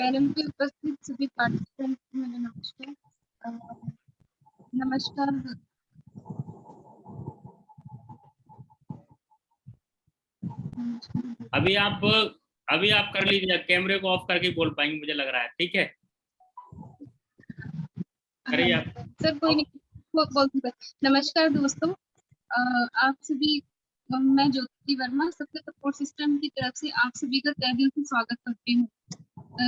Panel पे उपस्थित सभी पार्टिसिपेंट को मेरा नमस्कार। नमस्कार। अभी आप कर लीजिए, कैमरे को ऑफ करके बोल पाएंगे मुझे लग रहा है। ठीक है, करिए आप। सर कोई नहीं, नमस्कार दोस्तों। आप सभी, मैं ज्योति वर्मा सबके सपोर्ट सिस्टम की तरफ से आप सभी का तहे दिल से स्वागत करती हूँ।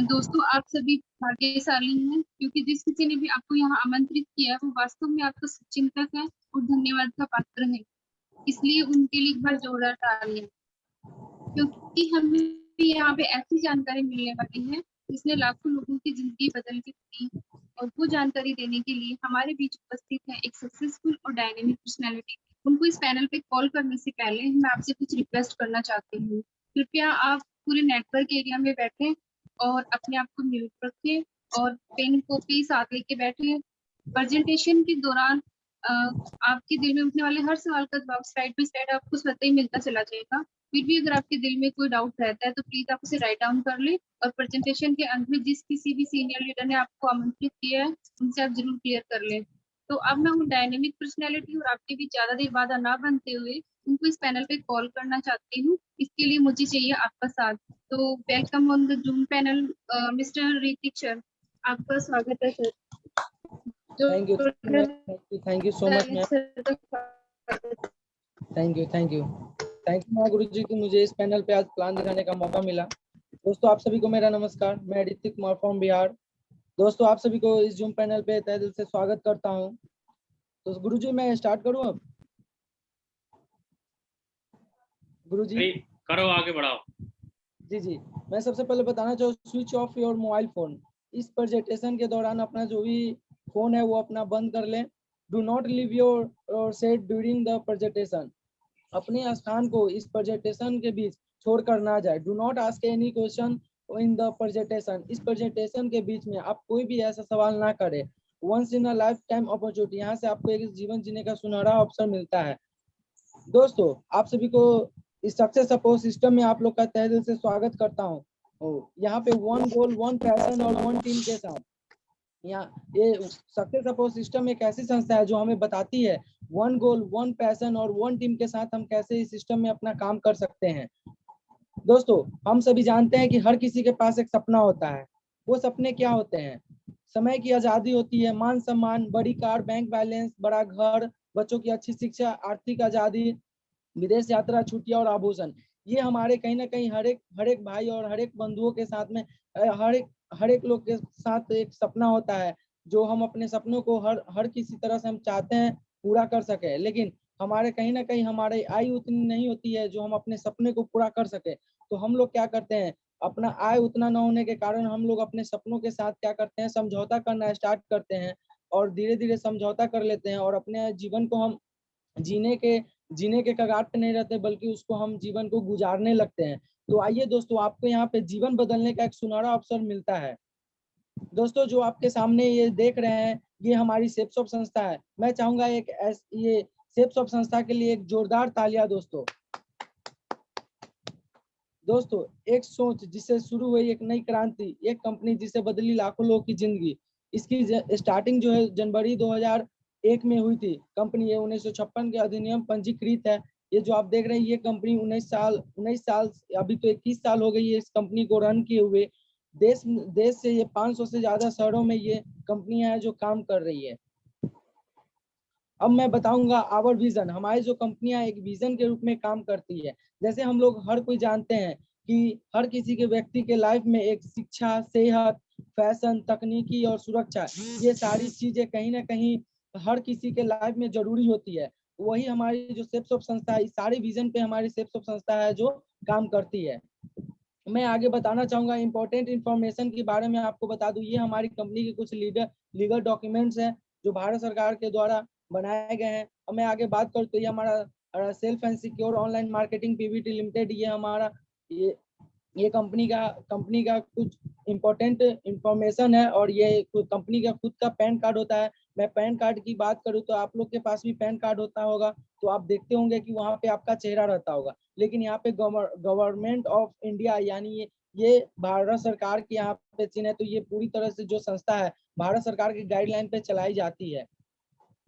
दोस्तों, आप सभी भाग्यशाली हैं क्योंकि जिस किसी ने भी आपको यहाँ आमंत्रित किया वो वास्तव में आपका चिंतक है और धन्यवाद का पात्र है। इसलिए उनके लिए एक बार जोरदार तालियां, क्योंकि हमें यहाँ पे ऐसी जानकारी मिलने वाली है जिसने लाखों लोगों की जिंदगी बदल के दी। और वो जानकारी देने के लिए हमारे बीच उपस्थित है एक सक्सेसफुल और डायनेमिक पर्सनैलिटी। उनको इस पैनल पे कॉल करने से पहले मैं आपसे कुछ रिक्वेस्ट करना चाहती हूँ। कृपया आप पूरे नेटवर्क एरिया में बैठे और अपने आप को म्यूट रखें और पेन कॉपी साथ लेके बैठे। प्रेजेंटेशन के दौरान आपके दिल में उठने वाले हर सवाल का जवाब स्लाइड बाय स्लाइड आपको स्वतः ही मिलता चला जाएगा। फिर भी अगर आपके दिल में कोई डाउट रहता है तो प्लीज आप उसे राइट डाउन कर ले और प्रेजेंटेशन के अंत में जिस किसी भी सीनियर लीडर ने आपको आमंत्रित किया है उनसे आप जरूर क्लियर कर लें। तो अब मैं उन डायनेमिक पर्सनैलिटी और आपके भी ज्यादा देर बाद ना बनते हुए उनको इस पैनल पे कॉल करना चाहती हूँ। इसके लिए मुझे चाहिए आपका साथ। तो welcome on the zoom panel mister Hrithik sir, आपका स्वागत है sir. Thank you so much ma'am. Thank you गुरु जी कि मुझे इस पैनल पे आज प्लान दिखाने का मौका मिला। दोस्तों आप सभी को मेरा नमस्कार। मैं ऋतिक कुमार फ्रॉम बिहार। दोस्तों आप सभी को इस जूम पैनल पे तहे दिल से स्वागत करता हूं। तो गुरु जी मैं स्टार्ट करूं अब? गुरु जी करो, आगे बढ़ाओ। जी मैं सबसे पहले बताना चाहूँ, switch off your mobile phone. इस प्रेजेंटेशन के दौरान अपना जो भी फोन है वो अपना बंद कर लें। Do not leave your set during the presentation. अपने स्थान को इस प्रेजेंटेशन के बीच छोड़कर ना जाए। Do not ask any question in the presentation. इस प्रेजेंटेशन के बीच में आप कोई भी ऐसा सवाल ना करें। Once in a lifetime opportunity, यहाँ से आपको एक जीवन जीने का सुनहरा अवसर मिलता है। दोस्तों आप सभी को इस सक्सेस सपोर्ट सिस्टम में आप लोग का तहे दिल से स्वागत करता हूँ। यहाँ पे वन गोल, वन पैशन और वन टीम के साथ यहाँ ये सक्सेस सपोर्ट सिस्टम एक ऐसी संस्था है जो हमें बताती है वन गोल, वन पैशन और वन टीम के साथ हम कैसे इस सिस्टम में अपना काम कर सकते हैं। दोस्तों हम सभी जानते हैं कि हर किसी के पास एक सपना होता है। वो सपने क्या होते हैं? समय की आजादी होती है, मान सम्मान, बड़ी कार, बैंक बैलेंस, बड़ा घर, बच्चों की अच्छी शिक्षा, आर्थिक आजादी, विदेश यात्रा, छुट्टियां और आभूषण। ये हमारे कहीं ना कहीं हर एक भाई और हर एक बंधुओं के साथ में हर एक लोग के साथ एक सपना होता है जो हम अपने सपनों को हर किसी तरह से हम चाहते हैं पूरा कर सके। लेकिन हमारे कहीं ना कहीं हमारी आय उतनी नहीं होती है जो हम अपने सपने को पूरा कर सके। तो हम लोग क्या करते हैं, अपना आय उतना न होने के कारण हम लोग अपने सपनों के साथ क्या करते हैं, समझौता करना स्टार्ट करते हैं और धीरे धीरे समझौता कर लेते हैं और अपने जीवन को हम जीने के कगार पे नहीं रहते बल्कि उसको हम जीवन को गुजारने लगते हैं। तो आइए दोस्तों, आपको यहाँ पे जीवन बदलने का एक सुनहरा अवसर मिलता है। दोस्तों जो आपके सामने ये देख रहे हैं ये हमारी सेप्सॉफ्ट संस्था है। मैं चाहूंगा ये सेप्सॉफ्ट संस्था के लिए एक जोरदार तालियां दोस्तों। दोस्तों एक सोच जिससे शुरू हुई एक नई क्रांति, एक कंपनी जिससे बदली लाखों लोगों की जिंदगी। इसकी स्टार्टिंग जो है जनवरी 2001 में हुई थी। कंपनी ये 1956 के अधिनियम पंजीकृत है। ये जो आप देख रहे हैं ये कंपनी 19 साल अभी तो 21 साल हो गई है इस कंपनी को रन किए हुए। देश से ये 500 से ज्यादा शहरों में ये कंपनियां हैं जो काम कर रही है। अब मैं बताऊंगा आवर विजन। हमारी जो कंपनियां एक विजन के रूप में काम करती है। जैसे हम लोग हर कोई जानते हैं कि हर किसी के व्यक्ति के लाइफ में एक शिक्षा, सेहत, फैशन, तकनीकी और सुरक्षा, ये सारी चीजें कहीं ना कहीं हर किसी के लाइफ में जरूरी होती है। वही हमारी जो सेप्सॉफ्ट संस्था है, इस सारे विजन पे हमारी सेप्सॉफ्ट संस्था है जो काम करती है। मैं आगे बताना चाहूंगा इंपॉर्टेंट इंफॉर्मेशन के बारे में। आपको बता दूं ये हमारी कंपनी के कुछ लीगल डॉक्यूमेंट्स हैं जो भारत सरकार के द्वारा बनाए गए हैं। अब मैं आगे बात करूँ तो ये हमारा self and secure online marketing Pvt limited, ये हमारा ये कंपनी का कुछ इम्पोर्टेंट इंफॉर्मेशन है और ये कंपनी का खुद का पैन कार्ड होता है। मैं पैन कार्ड की बात करूं तो आप लोग के पास भी पैन कार्ड होता होगा तो आप देखते होंगे कि वहाँ पे आपका चेहरा रहता होगा। लेकिन यहाँ पे गवर्नमेंट ऑफ इंडिया यानी ये ये भारत सरकार की यहाँ पे चिन्ह है, तो ये पूरी तरह से जो संस्था है भारत सरकार की गाइडलाइन पे चलाई जाती है।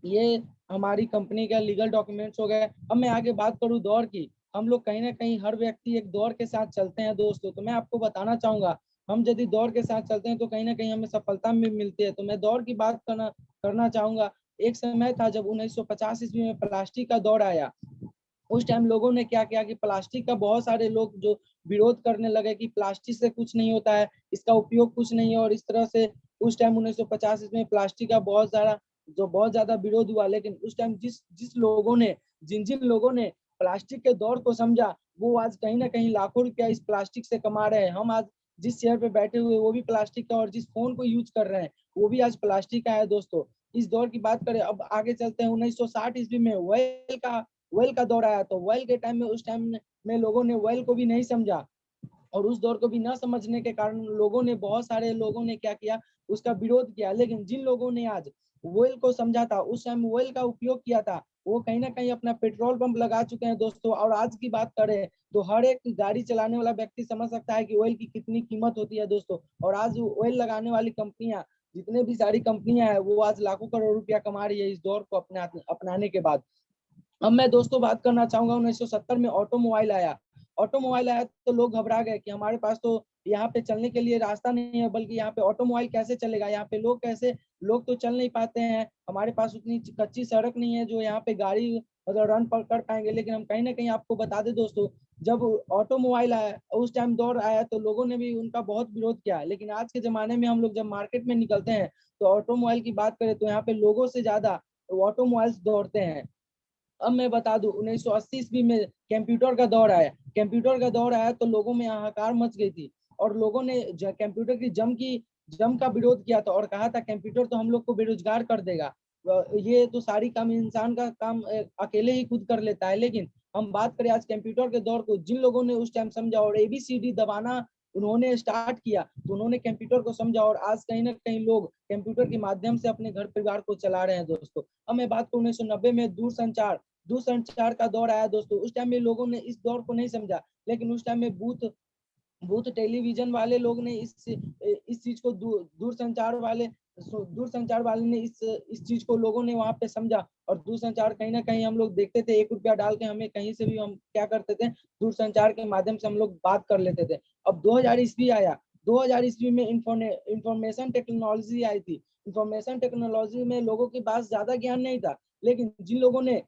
ये हमारी कंपनी का लीगल डॉक्यूमेंट्स हो गए। अब मैं आगे बात करूँ दौड़ की, हम लोग कहीं ना कहीं हर व्यक्ति एक दौड़ के साथ चलते हैं दोस्तों। तो मैं आपको बताना चाहूंगा, हम यदि दौड़ के साथ चलते हैं तो कहीं ना कहीं हमें सफलता भी मिलती है। तो मैं दौड़ की बात करना चाहूंगा। एक समय था जब 1950 ईस्वी में प्लास्टिक का दौर आया। उस टाइम लोगों ने क्या किया कि प्लास्टिक का बहुत सारे लोग जो विरोध करने लगे कि प्लास्टिक से कुछ नहीं होता है, इसका उपयोग कुछ नहीं है, और इस तरह से उस टाइम 1950 में प्लास्टिक का बहुत ज्यादा विरोध हुआ। लेकिन उस टाइम जिन जिन लोगों ने प्लास्टिक के दौर को समझा, वो आज कहीं ना कहीं लाखों रुपया इस प्लास्टिक से कमा रहे हैं। हम आज जिस चेयर पे बैठे हुए वो भी प्लास्टिक का, और जिस फोन को यूज कर रहे हैं वो भी आज प्लास्टिक का है दोस्तों। इस दौर की बात करें, अब आगे चलते हैं 1960 ईस्वी में वेल का दौर आया। तो वेल के टाइम में उस टाइम में लोगों ने वेल को भी नहीं समझा, और उस दौर को भी न समझने के कारण बहुत सारे लोगों ने क्या किया, उसका विरोध किया। लेकिन जिन लोगों ने आज वेल को समझा था, उस टाइम वेल का उपयोग किया था, वो कहीं ना कहीं अपना पेट्रोल पंप लगा चुके हैं दोस्तों। और आज की बात करें तो हर एक गाड़ी चलाने वाला व्यक्ति समझ सकता है कि ऑयल की कितनी कीमत होती है दोस्तों। और आज ऑयल लगाने वाली कंपनियां, जितने भी सारी कंपनियां हैं, वो आज लाखों करोड़ रुपया कमा रही है इस दौर को अपनाने के बाद। अब मैं दोस्तों बात करना चाहूंगा 1970 में ऑटोमोबाइल आया। ऑटोमोबाइल आया तो लोग घबरा गए कि हमारे पास तो यहाँ पे चलने के लिए रास्ता नहीं है, बल्कि यहाँ पे ऑटोमोबाइल कैसे चलेगा, यहाँ पे लोग तो चल नहीं पाते हैं, हमारे पास उतनी कच्ची सड़क नहीं है जो यहाँ पे गाड़ी मतलब रन कर पाएंगे। लेकिन हम कहीं ना कहीं आपको बता दें दोस्तों, जब ऑटोमोबाइल आया, उस टाइम दौर आया, तो लोगों ने भी उनका बहुत विरोध किया। लेकिन आज के जमाने में हम लोग जब मार्केट में निकलते हैं तो ऑटोमोबाइल की बात करें तो यहाँ पे लोगों से ज्यादा ऑटोमोबाइल्स दौड़ते हैं। अब मैं बता दूं 1980 ईस्वी में कंप्यूटर का दौर आया। कंप्यूटर का दौर आया तो लोगों में हाहाकार मच गई थी, और लोगों ने कंप्यूटर की जम का विरोध किया था, और कहा था कंप्यूटर तो हम लोग को बेरोजगार कर देगा, ये तो सारी काम इंसान का काम अकेले ही खुद कर लेता है। लेकिन हम बात करें आज कंप्यूटर के दौर को, जिन लोगों ने उस टाइम समझा और ABCD दबाना उन्होंने स्टार्ट किया, तो उन्होंने कंप्यूटर को समझा, और आज कहीं ना कहीं लोग कंप्यूटर के माध्यम से अपने घर परिवार को चला रहे हैं दोस्तों। अब मैं बात करूं 1990 में दूरसंचार का दौर आया दोस्तों। उस टाइम में लोगों ने इस दौर को नहीं समझा, लेकिन उस टाइम में बूथ बूथ टेलीविजन वाले लोग ने इस चीज को दूरसंचार वाले ने इस चीज को लोगों ने वहां पे समझा। और दूरसंचार कहीं ना कहीं हम लोग देखते थे, 1 रुपया डाल के हमें कहीं से भी हम क्या करते थे, दूरसंचार के माध्यम से हम लोग बात कर लेते थे। अब 2000 ईस्वी आया। 2000 ईस्वी में इंफॉर्मेशन टेक्नोलॉजी आई थी। इंफॉर्मेशन टेक्नोलॉजी में लोगों के पास ज्यादा ज्ञान नहीं था, लेकिन जिन लोगों ने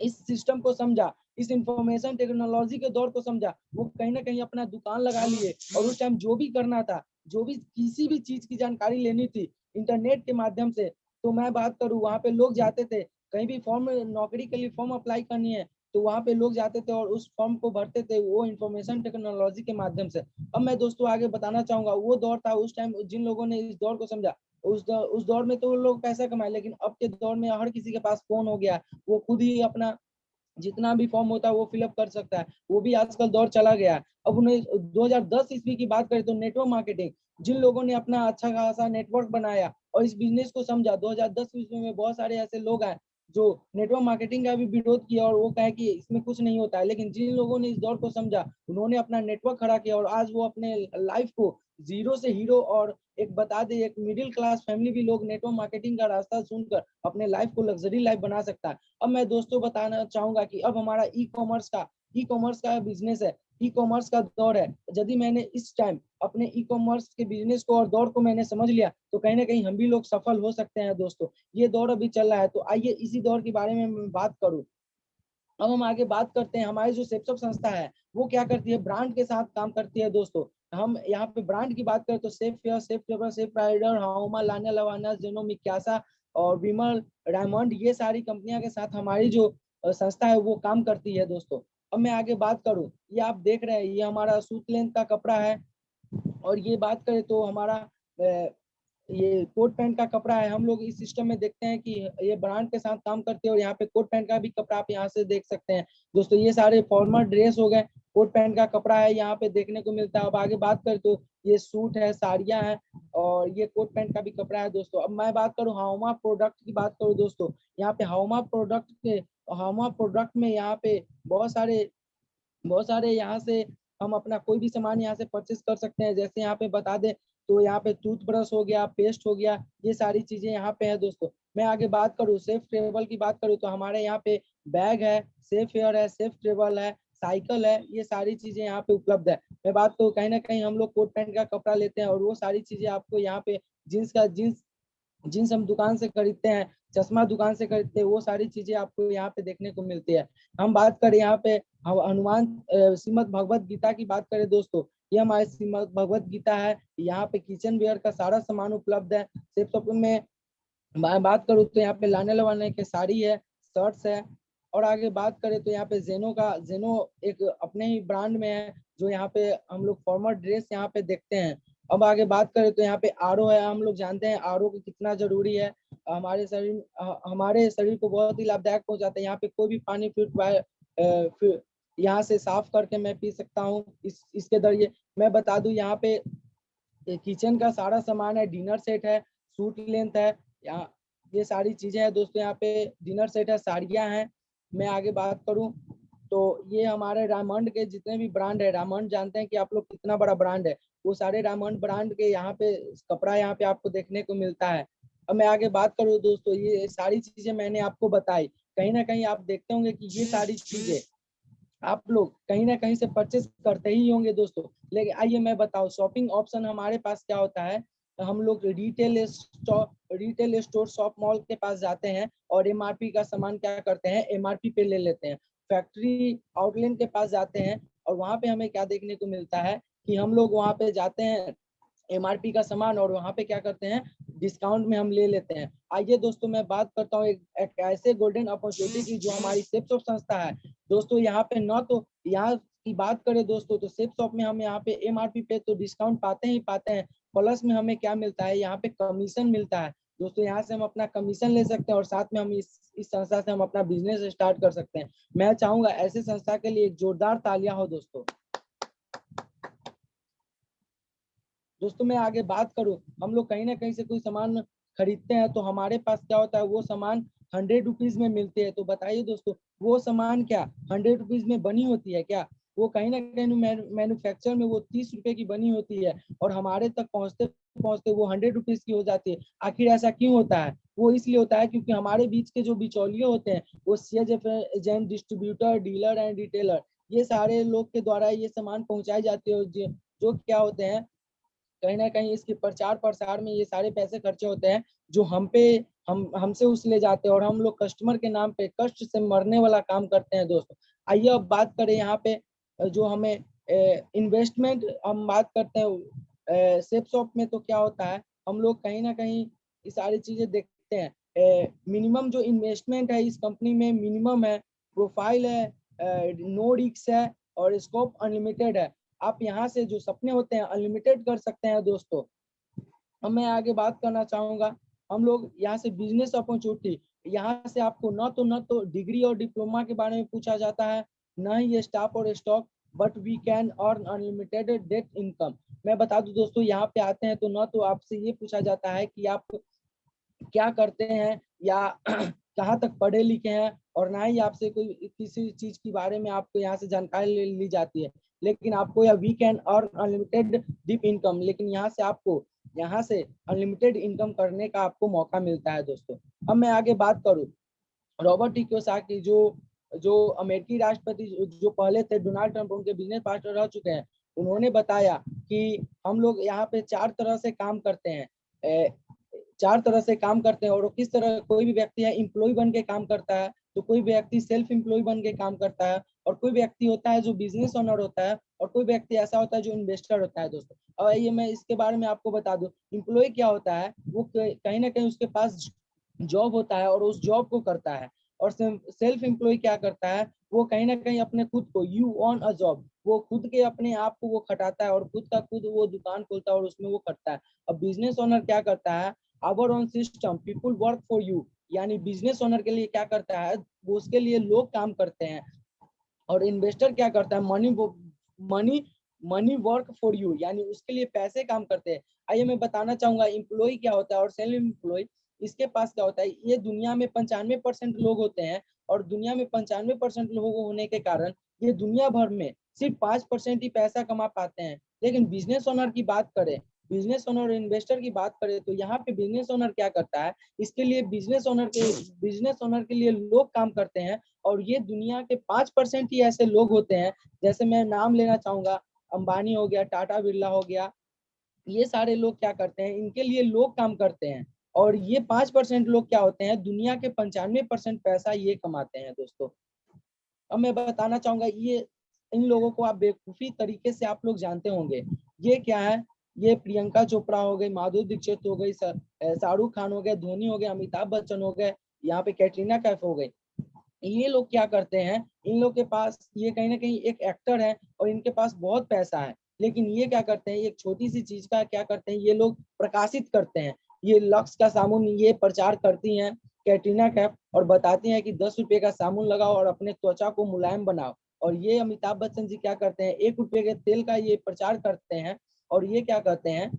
इस सिस्टम को समझा, इस इंफॉर्मेशन टेक्नोलॉजी के दौर को समझा, वो कहीं ना कहीं अपना दुकान लगा लिए। और उस टाइम जो भी करना था, जो भी किसी भी चीज की जानकारी लेनी थी इंटरनेट के माध्यम से, तो मैं बात करूँ वहां पे लोग जाते थे, कहीं भी नौकरी के लिए फॉर्म अप्लाई करनी है तो वहां पे लोग जाते थे और उस फॉर्म को भरते थे, वो इंफॉर्मेशन टेक्नोलॉजी के माध्यम से। अब मैं दोस्तों आगे बताना चाहूंगा, वो दौर था उस टाइम जिन लोगों ने इस दौर को समझा, उस दौर में तो लोग पैसा कमाए। लेकिन अब के दौर में हर किसी के पास फोन हो गया, वो खुद ही अपना जितना भी फॉर्म होता है वो फिलअप कर सकता है, वो भी आजकल दौर चला गया है। अब उन्हें 2010 ईस्वी की बात करें तो नेटवर्क मार्केटिंग, जिन लोगों ने अपना अच्छा खासा नेटवर्क बनाया और इस बिजनेस को समझा, 2010 ईस्वी में बहुत सारे ऐसे लोग आए जो नेटवर्क मार्केटिंग का भी विरोध किया, और वो कहे कि इसमें कुछ नहीं होता है। लेकिन जिन लोगों ने इस दौर को समझा, उन्होंने अपना नेटवर्क खड़ा किया, और आज वो अपने लाइफ को जीरो से हीरो, और एक बता दे एक मिडिल क्लास फैमिली भी लोग नेटवर्क मार्केटिंग का रास्ता सुनकर अपने लाइफ को लग्जरी लाइफ बना सकता है। अब मैं दोस्तों बताना चाहूंगा कि अब हमारा ई कॉमर्स का बिजनेस है, ई कॉमर्स का दौर है। यदि मैंने इस टाइम अपने ई कॉमर्स के बिजनेस को और दौर को मैंने समझ लिया, तो कहीं ना कहीं हम भी लोग सफल हो सकते हैं दोस्तों। ये दौर अभी चल रहा है, तो आइए इसी दौर के बारे में मैं बात करूं। अब हम आगे बात करते हैं, हमारी जो सेप्सप संस्था है वो क्या करती है, ब्रांड के साथ काम करती है दोस्तों। हम यहाँ पे ब्रांड की बात करें तो सेफ फेयर, सेफ केबर, सेफ राइडर, हाउमा, लाना लवाना, जेनो, मिक्यासा और विमल, डायमंड, ये सारी कंपनियां के साथ हमारी जो संस्था है वो काम करती है दोस्तों। अब मैं आगे बात करूं, ये आप देख रहे हैं, ये हमारा सूत लेंथ का कपड़ा है। और ये बात करें तो हमारा ये कोट पैंट का कपड़ा है। हम लोग इस सिस्टम में देखते हैं कि ये ब्रांड के साथ काम करते हैं, और यहाँ पे कोट पैंट का भी कपड़ा आप यहाँ से देख सकते हैं दोस्तों। ये सारे फॉर्मल ड्रेस हो गए, कोट पैंट का कपड़ा है, यहाँ पे देखने को मिलता है। अब आगे बात करें तो ये सूट है, साड़ियाँ हैं, और ये कोट पैंट का भी कपड़ा है दोस्तों। अब मैं बात करूँ हाउमा प्रोडक्ट की बात करूँ दोस्तों, यहाँ पे हाउमा प्रोडक्ट में यहाँ पे बहुत सारे यहाँ से हम अपना कोई भी सामान यहाँ से परचेस कर सकते हैं। जैसे यहाँ पे बता दें तो यहाँ पे टूथब्रश हो गया, पेस्ट हो गया, ये सारी चीजें यहाँ पे है दोस्तों। मैं आगे बात करूँ सेफ ट्रेवल की बात करूँ तो हमारे यहाँ पे बैग है, सेफ एयर है, सेफ ट्रेवल है, साइकिल है, ये सारी चीजें यहाँ पे उपलब्ध है। मैं बात करूँ कहीं ना कहीं हम लोग कोट पैंट का कपड़ा लेते हैं और वो सारी चीजें आपको यहाँ पे जींस हम दुकान से खरीदते हैं, चश्मा दुकान से खरीदते हैं, वो सारी चीजें आपको यहाँ पे देखने को मिलती है। हम बात करें यहाँ पे हनुमान श्रीमद् भगवत गीता की बात करें दोस्तों, ये हमारे श्रीमद् भगवत गीता है। यहाँ पे किचन वेयर का सारा सामान उपलब्ध है। सेफ शॉप में बात करूँ तो यहाँ पे लाने लवाने के साड़ी है, शर्ट्स है। और आगे बात करें तो यहाँ पे जेनो एक अपने ही ब्रांड में है, जो यहाँ पे हम लोग फॉर्मल ड्रेस यहाँ पे देखते हैं। अब आगे बात करें तो यहाँ पे आरओ है। हम लोग जानते हैं आरओ को कितना जरूरी है, हमारे शरीर को बहुत ही लाभदायक पहुंचाता है। यहाँ पे कोई भी पानी फिर यहाँ से साफ करके मैं पी सकता हूँ इसके जरिए। मैं बता दूं यहाँ पे किचन का सारा सामान है, डिनर सेट है, सूट लेंथ है, यहाँ ये सारी चीजें हैं दोस्तों। यहाँ पे डिनर सेट है, साड़ियाँ हैं। मैं आगे बात करूं तो ये हमारे रामंड के जितने भी ब्रांड है, रामंड जानते हैं कि आप लोग कितना बड़ा ब्रांड है, वो सारे रामंड ब्रांड के यहाँ पे कपड़ा यहाँ पे आपको देखने को मिलता है। अब मैं आगे बात करूँ दोस्तों, ये सारी चीजें मैंने आपको बताई, कहीं ना कहीं आप देखते होंगे कि ये सारी चीजें आप लोग कहीं ना कहीं से परचेस करते ही होंगे दोस्तों। लेकिन आइए मैं बताऊं शॉपिंग ऑप्शन हमारे पास क्या होता है। हम लोग रिटेल स्टोर शॉप मॉल के पास जाते हैं और एमआरपी का सामान क्या करते हैं, एमआरपी पे ले लेते हैं। फैक्ट्री आउटलेट के पास जाते हैं और वहां पे हमें क्या देखने को मिलता है कि हम लोग वहां पे जाते हैं एमआरपी का सामान और वहां पे क्या करते हैं, डिस्काउंट में हम ले लेते हैं। आइए दोस्तों मैं बात करता हूँ एक ऐसे गोल्डन अपॉर्चुनिटी की जो हमारी सेफ शॉप संस्था है दोस्तों। यहाँ पे न तो यहाँ की बात करें दोस्तों तो सेफ शॉप में हम यहाँ पे एमआरपी पे तो डिस्काउंट पाते ही पाते हैं, प्लस में हमें क्या मिलता है, यहाँ पे कमीशन मिलता है दोस्तों। यहाँ से हम अपना कमीशन ले सकते हैं और साथ में हम इस संस्था से हम अपना बिजनेस स्टार्ट कर सकते हैं। मैं चाहूंगा ऐसे संस्था के लिए एक जोरदार तालियां हो दोस्तों। दोस्तों मैं आगे बात करूं, हम लोग कहीं ना कहीं से कोई सामान खरीदते हैं तो हमारे पास क्या होता है, वो सामान 100 रुपीज में मिलते हैं। तो बताइए दोस्तों वो सामान क्या 100 रुपीज में बनी होती है क्या? वो कहीं ना कहीं मैन्युफैक्चर में वो 30 रुपए की बनी होती है और हमारे तक पहुंचते पहुंचते वो 100 रुपीज की हो जाती है। आखिर ऐसा क्यों होता है? वो इसलिए होता है क्योंकि हमारे बीच के जो बिचौलिए होते हैं, वो CHF agent, distributor, dealer and retailer, ये सारे लोग के द्वारा ये सामान पहुंचाई जाती है। जो क्या होते हैं, कहीं ना कहीं इसके प्रचार प्रसार में ये सारे पैसे खर्चे होते हैं जो हमसे ले जाते हैं और हम लोग कस्टमर के नाम पे कष्ट से मरने वाला काम करते हैं दोस्तों। आइए अब बात करें यहाँ पे जो हमें इन्वेस्टमेंट हम बात करते हैं सेफ शॉप में, तो क्या होता है हम लोग कहीं ना कहीं ये सारी चीजें देखते हैं। मिनिमम जो इन्वेस्टमेंट है इस कंपनी में मिनिमम है, प्रोफाइल है, नो रिस्क है और स्कोप अनलिमिटेड है। आप यहाँ से जो सपने होते हैं अनलिमिटेड कर सकते हैं दोस्तों। अब मैं आगे बात करना चाहूंगा, हम लोग यहाँ से बिजनेस अपॉर्चुनिटी, यहाँ से आपको न तो डिग्री और डिप्लोमा के बारे में पूछा जाता है, न ही स्टाफ और stock, but we can earn unlimited debt income. मैं बता दूं दोस्तों, यहाँ पे आते हैं तो न तो आपसे ये पूछा जाता है कि आप क्या करते हैं या कहाँ तक पढ़े लिखे हैं, और ना ही आपसे कोई किसी चीज के बारे में आपको यहाँ से जानकारी ली जाती है। लेकिन आपको या we can earn unlimited deep income, लेकिन यहाँ से आपको यहाँ से अनलिमिटेड इनकम करने का आपको मौका मिलता है दोस्तों। अब मैं आगे बात करूँ, रॉबर्ट टी कियोसाकी जो अमेरिकी राष्ट्रपति जो पहले थे डोनाल्ड ट्रंप, उनके बिजनेस पार्टनर रह चुके हैं, उन्होंने बताया कि हम लोग यहाँ पे 4 तरह से काम करते हैं, 4 तरह से काम करते हैं। और किस तरह, कोई भी व्यक्ति है एम्प्लॉय बन के काम करता है, तो कोई व्यक्ति सेल्फ एम्प्लॉय बन के काम करता है, और कोई व्यक्ति होता है जो बिजनेस ओनर होता है, और कोई व्यक्ति ऐसा होता है जो इन्वेस्टर होता है दोस्तों। और ये मैं इसके बारे में आपको बता दूं, एम्प्लॉय क्या होता है, वो कहीं ना कहीं उसके पास जॉब होता है और उस जॉब को करता है। और सेल्फ एम्प्लॉय क्या करता है, वो कहीं ना कहीं अपने खुद को, यू ऑन अ जॉब, वो खुद के अपने आप को वो खटाता है और खुद का खुद वो दुकान खोलता है और उसमें वो करता है। अब बिजनेस ओनर क्या करता है, our own system people work for you, यानी बिजनेस ओनर के लिए क्या करता है, वो उसके लिए लोग काम करते हैं। और इन्वेस्टर क्या करता है, money money work for you, यानी उसके लिए पैसे काम करते हैं। आइए मैं बताना चाहूंगा एम्प्लॉय क्या होता है और सेल्फ एम्प्लॉय इसके पास क्या होता है। ये दुनिया में 95% लोग होते हैं, और दुनिया में 95% लोग होने के कारण ये दुनिया भर में सिर्फ 5% ही पैसा कमा पाते हैं। लेकिन बिजनेस ओनर की बात करें, बिजनेस ओनर और इन्वेस्टर की बात करें तो यहाँ पे बिजनेस ओनर क्या करता है, इसके लिए बिजनेस ओनर के लिए लोग काम करते हैं, और ये दुनिया के 5% ही ऐसे लोग होते हैं, जैसे मैं नाम लेना चाहूंगा, अंबानी हो गया, टाटा बिरला हो गया, ये सारे लोग क्या करते हैं, इनके लिए लोग काम करते हैं, और ये 5% लोग क्या होते हैं, दुनिया के 95% पैसा ये कमाते हैं दोस्तों। अब मैं बताना चाहूंगा, ये इन लोगों को आप बेवकूफी तरीके से आप लोग जानते होंगे, ये क्या है, ये प्रियंका चोपड़ा हो गई, माधुरी दीक्षित हो गई, शाहरुख खान हो गए, धोनी हो गए, अमिताभ बच्चन हो गए, यहाँ पे कैटरीना कैफ हो गई। ये लोग क्या करते हैं, इन लोग के पास ये कहीं ना कहीं एक एक्टर है और इनके पास बहुत पैसा है, लेकिन ये क्या करते हैं, एक छोटी सी चीज का क्या करते हैं, ये लोग प्रकाशित करते हैं। ये लक्स का साबुन ये प्रचार करती हैं कैटरीना कैफ, और बताती हैं कि 10 रुपए का साबुन लगाओ और अपने त्वचा को मुलायम बनाओ। और ये अमिताभ बच्चन जी क्या करते हैं, 1 रुपए के तेल का ये प्रचार करते हैं, और ये क्या करते हैं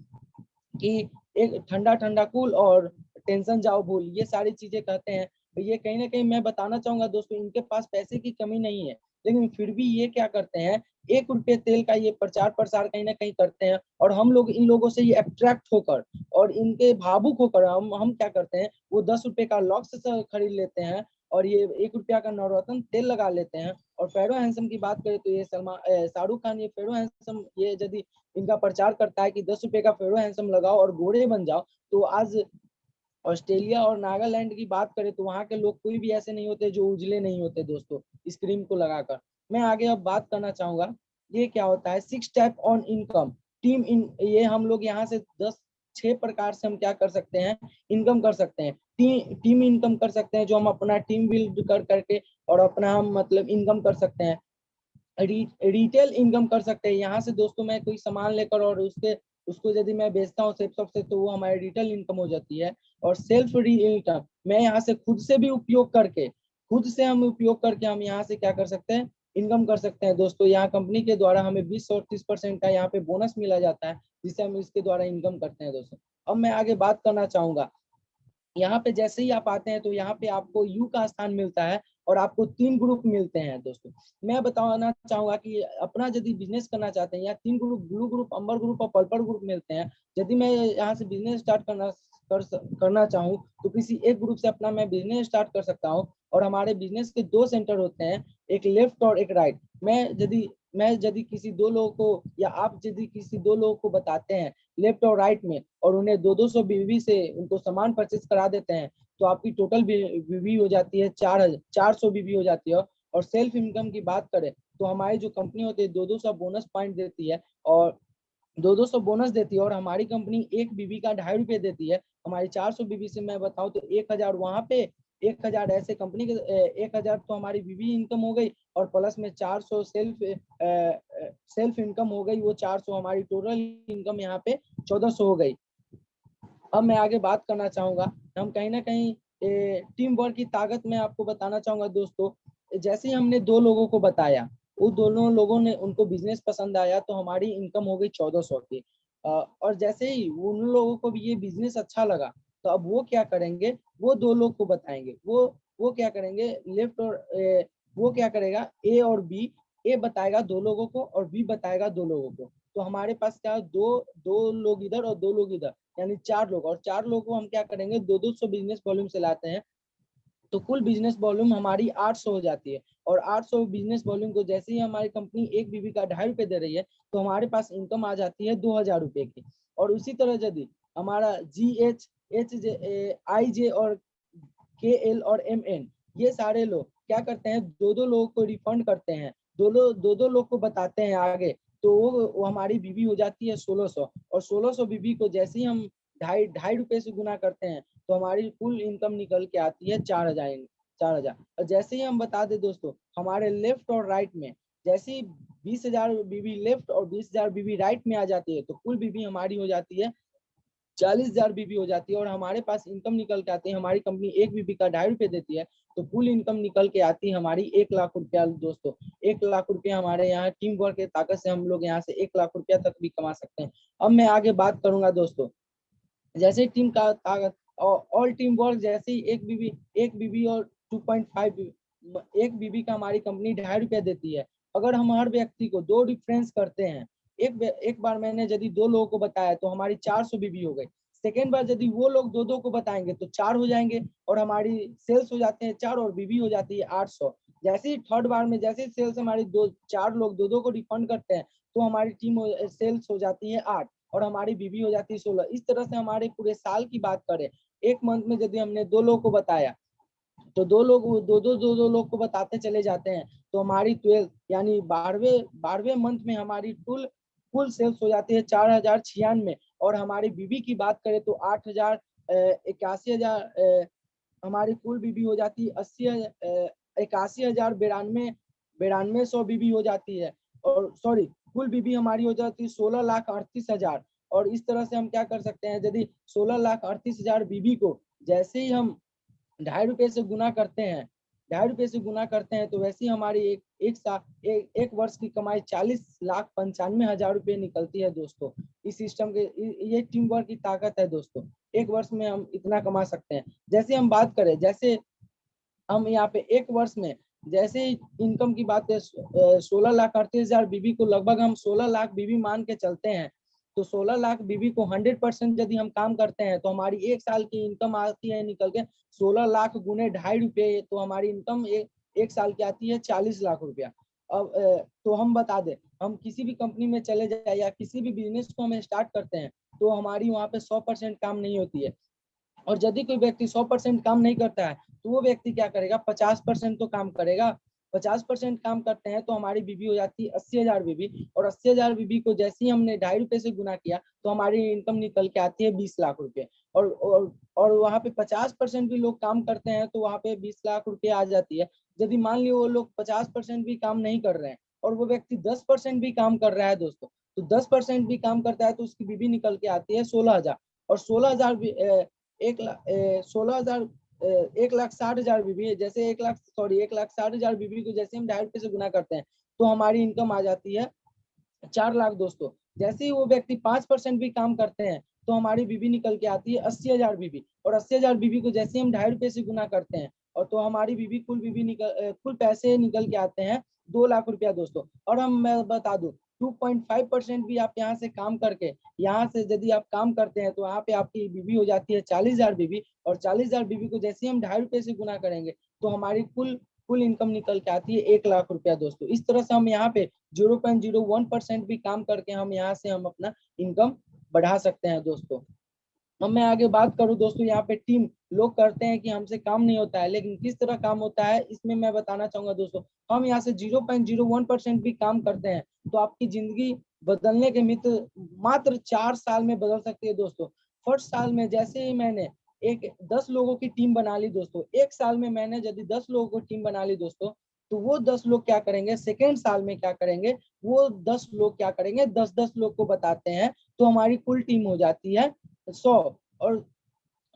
कि एक ठंडा ठंडा कूल और टेंशन जाओ भूल, ये सारी चीजें कहते हैं। ये कहीं ना कहीं मैं बताना चाहूंगा दोस्तों, इनके पास पैसे की कमी नहीं है, लेकिन फिर भी ये क्या करते हैं, 1 रुपए तेल का ये प्रचार प्रसार कहीं ना कहीं करते हैं, और हम लोग इन लोगों से ये अट्रैक्ट होकर और इनके भावुक होकर हम क्या करते हैं, वो 10 रुपए का लॉक्स खरीद लेते हैं, और ये 1 रुपया का नवरत्न तेल लगा लेते हैं। और फेरो हैंडसम की बात करें तो ये शाहरुख खान ये फेरो हैंडसम ये यदि इनका प्रचार करता है कि 10 रुपए का फेरो हैंडसम लगाओ और गोरे बन जाओ, तो आज ऑस्ट्रेलिया और नागालैंड की बात करें तो वहां के लोग कोई भी ऐसे नहीं होते जो उजले नहीं होते दोस्तों, इस क्रीम को लगाकर। मैं आगे अब बात करना चाहूंगा, ये क्या होता है 6 टाइप ऑन इनकम टीम इन, ये हम लोग यहाँ से 6 प्रकार से हम क्या कर सकते हैं, इनकम कर सकते हैं। टीम इनकम कर सकते हैं, जो हम अपना टीम बिल्ड कर करके और अपना हम मतलब इनकम कर सकते हैं। रिटेल इनकम कर सकते हैं, यहाँ से दोस्तों मैं कोई सामान लेकर और उसको यदि मैं बेचता हूँ सेल्फ से, तो वो हमारी रिटेल इनकम हो जाती है। और सेल्फ इनकम, मैं यहाँ से खुद से भी उपयोग करके, हम यहाँ से क्या कर सकते हैं, इनकम कर सकते हैं दोस्तों। यहाँ कंपनी के द्वारा हमें 20 और 30% का यहाँ पे बोनस मिला जाता है, जिससे हम इसके द्वारा इनकम करते हैं दोस्तों। अब मैं आगे बात करना चाहूंगा, यहाँ पे जैसे ही आप आते हैं तो यहाँ पे आपको यू का स्थान मिलता है, और आपको 3 ग्रुप मिलते हैं दोस्तों। मैं बताना चाहूंगा कि अपना यदि बिजनेस करना चाहते हैं, यहाँ 3 ग्रुप, ब्लू ग्रुप, अम्बर ग्रुप और पर्पल ग्रुप मिलते हैं। यदि मैं यहाँ से बिजनेस स्टार्ट करना चाहूँ तो किसी एक ग्रुप से अपना मैं बिजनेस स्टार्ट कर सकता हूँ। और हमारे बिजनेस के 2 सेंटर होते हैं, एक लेफ्ट और एक राइट। मैं यदि किसी 2 लोगों को, या आप यदि किसी 2 लोगों को बताते हैं लेफ्ट और राइट में, और उन्हें 200 बीवी से उनको सामान परचेज करा देते हैं, तो आपकी टोटल बीवी हो जाती है 400 बीवी हो जाती है। और सेल्फ इनकम की बात करें तो हमारी जो कंपनी होती है 200 बोनस पॉइंट देती है, और 200 बोनस देती है, और हमारी कंपनी एक बीबी का 2.5 रुपए देती है। हमारी 400 बीबी से मैं बताऊं तो 1000 वहां पे, 1000 ऐसे कंपनी के, 1000 तो हमारी बीबी इनकम हो गई, और प्लस में 400 सेल्फ इनकम हो गई, वो 400 हमारी टोटल इनकम यहाँ पे 1400 हो गई। अब मैं आगे बात करना चाहूंगा, हम कहीं ना कहीं टीम वर्क की ताकत में आपको बताना चाहूंगा दोस्तों। जैसे ही हमने 2 लोगों को बताया, वो दोनों लोगों ने, उनको बिजनेस पसंद आया, तो हमारी इनकम हो गई 1400 की। और जैसे ही उन लोगों को भी ये बिजनेस अच्छा लगा, तो अब वो क्या करेंगे, वो 2 लोग को बताएंगे, वो क्या करेंगे, लेफ्ट और वो क्या करेगा, ए और बी, ए बताएगा 2 लोगों को और बी बताएगा 2 लोगों को। तो हमारे पास क्या, दो लोग इधर और 2 लोग इधर, यानी 4 लोग, और 4 लोगों को हम क्या करेंगे, 200 बिजनेस वॉल्यूम से लाते हैं, तो कुल बिजनेस वॉल्यूम हमारी 800 हो जाती है। और 800 बिजनेस वॉल्यूम को जैसे ही हमारी कंपनी एक बीबी का 2.5 रुपए दे रही है, तो हमारे पास इनकम आ जाती है 2000 रुपए की। और उसी तरह यदि हमारा GH, HJ, IJ और KL और MN, ये सारे लोग क्या करते हैं, 2 लोगों को रिफंड करते हैं, दो लोग को बताते हैं आगे, तो वो हमारी बीबी हो जाती है 1600। और 1600 बीबी को जैसे ही हम 2.5 रुपए से गुना करते हैं, तो हमारी कुल इनकम निकल के आती है 4000। और जैसे ही हम बता दें दोस्तों, हमारे लेफ्ट और राइट में जैसे ही 20,000 बीबी लेफ्ट और 20,000 बीबी राइट में आ जाती है, तो कुल बीबी हमारी हो जाती है 40,000 बीबी हो जाती है। और हमारे पास इनकम निकल के आती है, हमारी कंपनी एक बीबी का 2.5 रुपए देती है, तो कुल इनकम निकल के आती है हमारी 1 लाख रुपया दोस्तों। 1 लाख रुपया हमारे यहाँ टीम वर्क की ताकत से हम लोग यहाँ से 1 लाख रुपया तक भी कमा सकते हैं। अब मैं आगे बात करूंगा दोस्तों, जैसे टीम का ताकत और ऑल टीम वर्क, जैसे ही एक बीबी और 2.5, एक बीबी का हमारी कंपनी 2.5 रुपया देती है, अगर हम हर व्यक्ति को 2 डिफरेंस करते हैं, एक बार मैंने यदि 2 लोगों को बताया तो हमारी 400 बीबी हो गई। सेकेंड बार यदि वो लोग 2-2 को बताएंगे तो 4 हो जाएंगे और हमारी सेल्स हो जाते हैं 4 और बीबी हो जाती है 800। जैसे ही थर्ड बार में जैसे ही सेल्स हमारी 4 लोग 2-2 को रिफंड करते हैं तो हमारी सेल्स हो जाती है 8 और हमारी बीबी हो जाती है 16। इस तरह से हमारे पूरे साल की बात करें, एक मंथ में यदि हमने 2 लोगों को बताया तो 2 लोग को बताते चले जाते हैं तो हमारी 12 यानी 12वें मंथ में हमारी कुल सेल्स हो जाती है 4096 और हमारी बीबी की बात करें तो 81,000 हमारी कुल बीबी हो जाती है 81,092 बीबी हो जाती है और सॉरी कुल बीबी हमारी हो जाती है 16,38,000। और इस तरह से हम क्या कर सकते हैं, यदि 16,38,000 बीबी को जैसे ही हम ₹2.5 से गुना करते हैं, तो वैसे ही हमारी एक वर्ष की कमाई 40,95,000 रुपये निकलती है दोस्तों। इस सिस्टम के ये टीम वर्क की ताकत है दोस्तों, एक वर्ष में हम इतना कमा सकते हैं। जैसे हम बात करें, जैसे हम यहाँ पे एक वर्ष में जैसे इनकम की बात है 16,38,000 बीबी को लगभग हम 16 लाख बीबी मान के चलते हैं तो 16 लाख बीबी को 100% यदि हम काम करते हैं तो हमारी एक साल की इनकम आती है निकल के 16 लाख गुने ₹2.5 तो हमारी इनकम एक साल की आती है 40 लाख रुपया। अब तो हम बता दें, हम किसी भी कंपनी में चले जाए या किसी भी बिजनेस को हम स्टार्ट करते हैं तो हमारी वहाँ पे 100% काम नहीं होती है और यदि कोई व्यक्ति 100% काम नहीं करता है तो वो व्यक्ति क्या करेगा, 50% तो काम करेगा। 50% काम करते हैं तो हमारी बीबी हो जाती है 80,000 बीबी और 80,000 बीबी को जैसे ही हमने ₹2.5 से गुना किया तो हमारी इनकम निकल के आती है 20 लाख रुपए। और वहाँ पे 50% भी लोग काम करते हैं तो वहाँ पे 20 लाख रुपए आ जाती है। यदि मान लियो वो लोग 50% भी काम नहीं कर रहे हैं और वो व्यक्ति 10% भी काम कर रहा है दोस्तों, तो 10% भी काम करता है तो उसकी बीबी निकल के आती है 16,000 और 16,000 1,60,000 बीबी है। जैसे 1,60,000 बीबी को जैसे हम ₹2.5 से गुना करते हैं तो हमारी इनकम आ जाती है 4 लाख दोस्तों। जैसे ही वो व्यक्ति 5% भी काम करते हैं तो हमारी बीबी निकल के आती है 80,000 बीबी और 80,000 बीबी को जैसे हम ₹2.5 से गुना करते हैं और तो हमारी बीबी कुल पैसे निकल के आते हैं 2 लाख रुपया दोस्तों। और मैं बता दूं 2.5% भी आप यहाँ से काम करके यहाँ से यदि आप काम करते हैं तो यहाँ पे आपकी बीबी हो जाती है 40,000 बीबी और 40,000 बीबी को जैसे हम ₹2.5 से गुना करेंगे तो हमारी कुल इनकम निकल के आती है 1 लाख रुपया दोस्तों। इस तरह से हम यहाँ पे 0.01% भी काम करके हम यहाँ से हम अपना इनकम बढ़ा सकते हैं दोस्तों। अब मैं आगे बात करूं दोस्तों, यहाँ पे टीम लोग करते हैं कि हमसे काम नहीं होता है, लेकिन किस तरह काम होता है इसमें मैं बताना चाहूंगा दोस्तों। हम यहाँ से 0.01% भी काम करते हैं तो आपकी जिंदगी बदलने के मित्र मात्र 4 साल में बदल सकती है दोस्तों। फर्स्ट साल में जैसे ही मैंने 10 लोगों की टीम बना ली दोस्तों, एक साल में मैंने यदि 10 लोगों को टीम बना ली दोस्तों तो वो 10 लोग क्या करेंगे, सेकेंड साल में क्या करेंगे, वो 10 लोग क्या करेंगे, 10-10 लोग को बताते हैं तो हमारी कुल टीम हो जाती है 100 और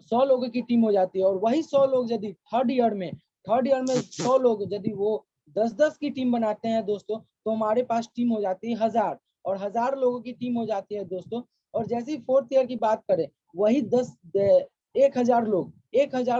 100 लोगों की टीम हो जाती है। और वही 100 लोग यदि थर्ड ईयर में 100 लोग यदि वो 10-10 की टीम बनाते हैं दोस्तों तो हमारे पास टीम हो जाती है 1000 और 1000 लोगों की टीम हो जाती है दोस्तों। और जैसे ही फोर्थ ईयर की बात करें वही 1000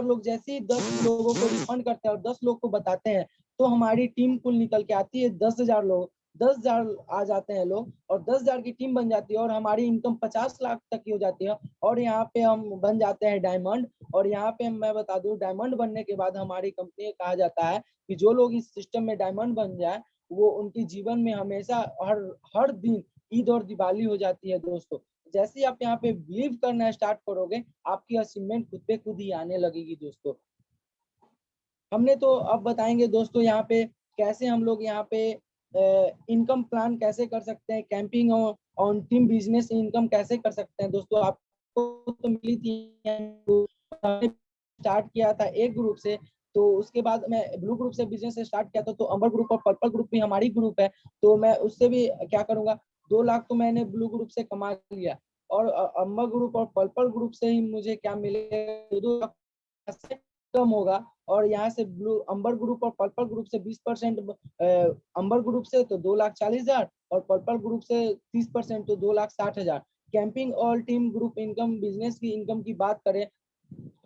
लोग जैसे ही 10 लोगों को रिफंड करते हैं और 10 लोग को बताते हैं तो हमारी टीम कुल निकल के आती है 10,000 लोग। 10,000 आ जाते हैं लोग और 10,000 की टीम बन जाती है और हमारी इनकम 50 लाख तक की हो जाती है। और यहाँ पे हम बन जाते हैं डायमंड। और यहाँ पे मैं बता दूं डायमंड बनने के बाद हमारी कंपनी कहा जाता है कि जो लोग इस सिस्टम में डायमंड बन जाए वो उनकी जीवन में हमेशा हर दिन ईद और दिवाली हो जाती है दोस्तों। जैसे ही आप यहाँ पे बिलीव करना स्टार्ट करोगे आपकी अचीवमेंट खुद पे खुद ही आने लगेगी दोस्तों। हमने तो अब बताएंगे दोस्तों यहाँ पे कैसे हम लोग यहाँ पे इनकम प्लान कैसे कर सकते हैं, camping on team business income कैसे कर सकते हैं दोस्तों। आपको तो मिली थी, स्टार्ट किया था एक ग्रुप से, तो उसके बाद मैं ब्लू ग्रुप से बिजनेस स्टार्ट किया था, तो अमर ग्रुप और पर्पल ग्रुप भी हमारी ग्रुप है, तो मैं उससे भी क्या करूंगा 2 लाख तो मैंने ब्लू ग्रुप से कमा लिया और अमर ग्रुप और पर्पल ग्रुप से ही मुझे क्या मिलेगा 2 लाख से कम होगा। और यहाँ से अंबर ग्रुप और पर्पल ग्रुप से 20% अंबर ग्रुप से तो 2,40,000 और पर्पल ग्रुप से 30% तो 2,60,000। Camping all team group income business की इनकम की बात करें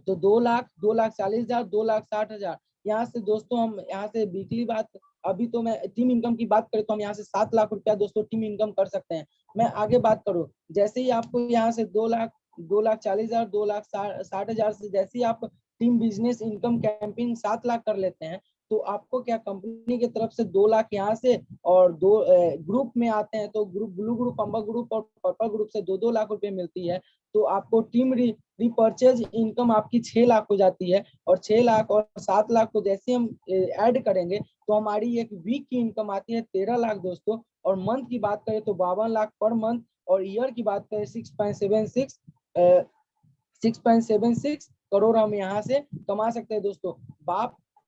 तो 2 लाख 2,40,000 2,60,000। यहाँ से दोस्तों हम यहाँ से वीकली बात अभी तो मैं टीम इनकम की बात करें तो हम यहाँ से 7 लाख रुपया दोस्तों टीम इनकम कर सकते हैं। मैं आगे बात करूँ, जैसे ही आपको यहाँ से 2,40,000 2,60,000 से जैसे ही आप team business income camping 7 lakh कर लेते हैं, तो आपको क्या कंपनी की तरफ से 2 लाख यहाँ से और दो ग्रुप में आते हैं तो ग्रुप ब्लू ग्रुप, अम्बर ग्रुप और पर्पल ग्रुप से 2-2 लाख रुपए मिलती है। तो आपको टीम रिपर्चेज इनकम आपकी 6 लाख हो जाती है, और 6 लाख और 7 लाख को जैसे हम ऐड करेंगे तो हमारी एक वीक की इनकम आती है 13 लाख दोस्तों। और मंथ की बात करें तो 52 लाख पर मंथ, और ईयर की बात करें 6.76 करोड़ हम यहाँ से कमा सकते हैं दोस्तों।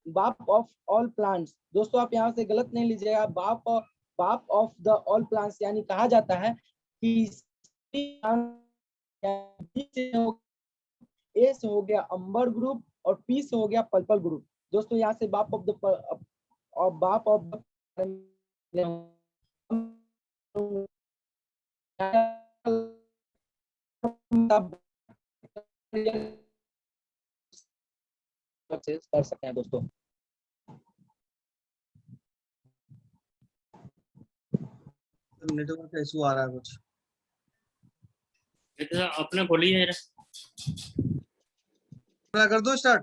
बाप ऑफ ऑल प्लांट्स दोस्तों, आप यहाँ से गलत नहीं लीजिएगा, बाप ऑफ द ऑल प्लांट्स यानी कहा जाता है कि ए से हो गया अंबर ग्रुप और पी से हो गया पर्पल ग्रुप दोस्तों। यहाँ से बाप ऑफ द कर सकते हैं दोस्तों। नेटवर्क का इशू आ रहा है कुछ। अपने बोलिए कर दो स्टार्ट।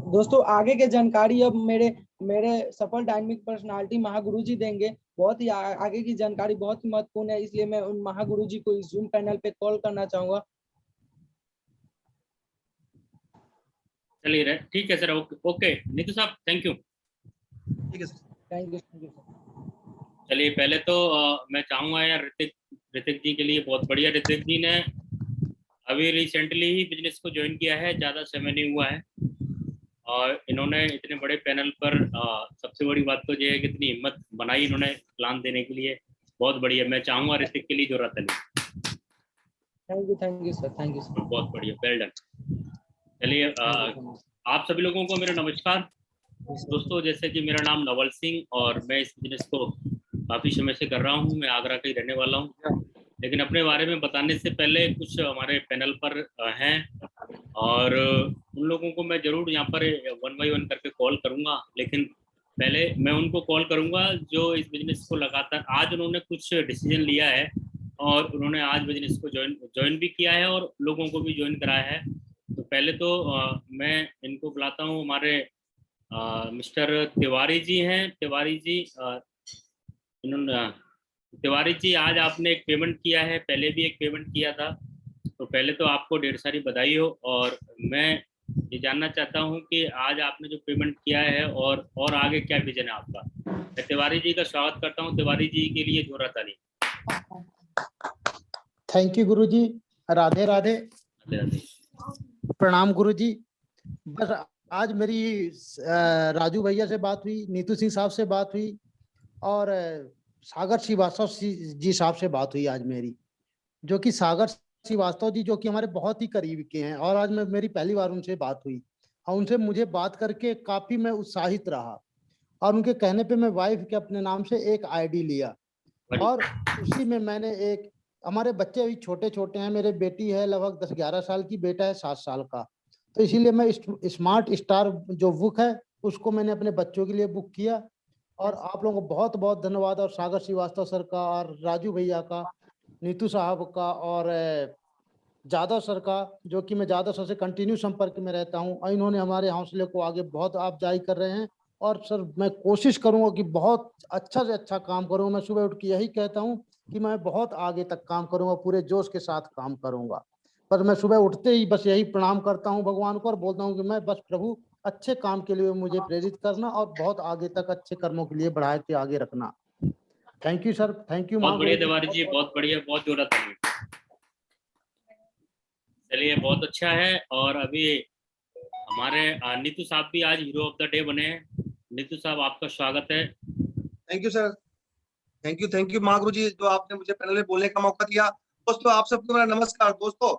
दोस्तों आगे के जानकारी अब मेरे सफल डायनामिक पर्सनालिटी महागुरु जी देंगे। बहुत ही आगे की जानकारी बहुत ही महत्वपूर्ण है, इसलिए मैं उन महागुरु जी को इस जूम पैनल पे कॉल करना चाहूंगा। चलिए ठीक है सर। ओके नीतू साहब, थैंक यू। ठीक है सर, थैंक यू। चलिए पहले तो मैं चाहूंगा यार ऋतिक जी के लिए बहुत बढ़िया। ऋतिक जी ने अभी रिसेंटली ही बिजनेस को ज्वाइन किया है, ज़्यादा समय नहीं हुआ है, और इन्होंने इतने बड़े पैनल पर सबसे बड़ी बात तो ये है कि इतनी हिम्मत बनाई इन्होंने प्लान देने के लिए, बहुत बढ़िया। मैं चाहूंगा ऋतिक के लिए जो रहता नहीं। Thank you sir, thank you sir. बहुत बढ़िया, वेल डन। चलिए आप सभी लोगों को मेरा नमस्कार दोस्तों। जैसे कि मेरा नाम नवल सिंह और मैं इस बिजनेस को काफ़ी समय से कर रहा हूँ। मैं आगरा का ही रहने वाला हूँ, लेकिन अपने बारे में बताने से पहले कुछ हमारे पैनल पर हैं और उन लोगों को मैं ज़रूर यहाँ पर 1 बाय 1 करके कॉल करूँगा। लेकिन पहले मैं उनको कॉल करूँगा जो इस बिजनेस को लगातार आज उन्होंने कुछ डिसीजन लिया है और उन्होंने आज बिजनेस को ज्वाइन भी किया है और लोगों को भी ज्वाइन कराया है। तो पहले तो मैं इनको बुलाता हूँ। हमारे मिस्टर तिवारी जी हैं। तिवारी जी तिवारी जी, आज आपने एक पेमेंट किया है, पहले भी एक पेमेंट किया था, तो पहले तो आपको ढेर सारी बधाई हो। और मैं ये जानना चाहता हूं कि आज आपने जो पेमेंट किया है और आगे क्या विजन है आपका। मैं तिवारी जी का स्वागत करता हूं। तिवारी जी के लिए जोरा ताली। थैंक यू गुरु जी। राधे राधे। प्रणाम गुरु जी। बस आज मेरी राजू भैया से बात हुई, नीतू सिंह साहब से बात हुई और सागर श्रीवास्तव जी साहब से बात हुई आज मेरी, जो कि सागर श्रीवास्तव जी जो कि हमारे बहुत ही करीब के हैं, और आज मेरी पहली बार उनसे बात हुई और उनसे मुझे बात करके काफी मैं उत्साहित रहा और उनके कहने पे मैं वाइफ के अपने नाम से एक आईडी लिया और उसी में मैंने एक, हमारे बच्चे अभी छोटे छोटे हैं, मेरे बेटी है लगभग 10-11 साल की, बेटा है 7 साल का, तो इसीलिए मैं स्मार्ट स्टार जो बुक है उसको मैंने अपने बच्चों के लिए बुक किया। और आप लोगों को बहुत बहुत धन्यवाद, और सागर श्रीवास्तव सर का और राजू भैया का, नीतू साहब का और जादव सर का, जो कि मैं जादव सर से कंटिन्यू संपर्क में रहता हूं और इन्होंने हमारे हौसले को आगे बहुत अफजाई कर रहे हैं। और सर मैं कोशिश करूंगा कि बहुत अच्छा से अच्छा काम करूंगा। मैं सुबह उठ के यही कहता हूं कि मैं बहुत आगे तक काम करूंगा, पूरे जोश के साथ काम करूंगा। पर मैं सुबह उठते ही बस यही प्रणाम करता हूं भगवान को और बोलता हूं कि मैं बस प्रभु अच्छे काम के लिए मुझे प्रेरित करना और बहुत आगे तक अच्छे कर्मों के लिए बढ़ा के आगे रखना। Thank you sir, thank you. बहुत बढ़िया तिवारी जी, बहुत बढ़िया, बहुत जोरदार था। चलिए बहुत अच्छा है। और अभी हमारे नीतू साहब भी आज हीरो ऑफ द डे बने हैं। नीतू साहब आपका स्वागत है। Thank you sir, thank you Mahaguru ji, जो आपने मुझे पहले में बोलने का मौका दिया। दोस्तों आप सबको मेरा नमस्कार। दोस्तों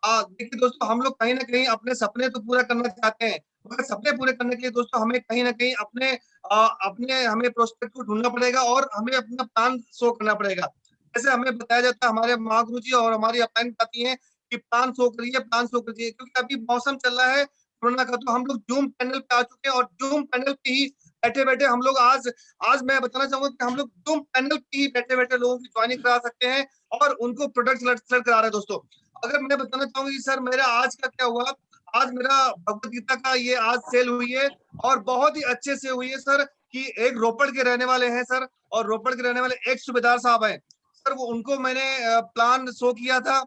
देखिए दोस्तों, हम लोग कहीं ना कहीं अपने सपने तो पूरा करना चाहते हैं, मगर सपने पूरे करने के लिए दोस्तों हमें कहीं ना कहीं अपने हमें प्रोस्पेक्ट को ढूंढना पड़ेगा और हमें अपना प्लान शो करना पड़ेगा। जैसे हमें बताया जाता है, हमारे महागुरु जी और हमारी अपलाइन बताती है कि प्लान शो करिए, प्लान शो करिए, क्योंकि अभी मौसम चल रहा है कोरोना का, तो हम लोग जूम पैनल पे आ चुके हैं और जूम पैनल पे ही बैठे बैठे हम लोग आज मैं बताना चाहूंगा कि हम लोग जूम पैनल पे ही बैठे बैठे लोगों की ज्वाइनिंग करा सकते हैं और उनको प्रोडक्ट सेलेक्ट करा रहे हैं। दोस्तों अगर मैं बताना चाहूंगा कि सर मेरा आज का क्या हुआ, आज मेरा भगवत गीता का ये आज सेल हुई है और बहुत ही अच्छे से हुई है सर, कि एक रोपड़ के रहने वाले हैं सर, और रोपड़ के रहने वाले एक सूबेदार साहब हैं सर, वो उनको मैंने प्लान शो किया था,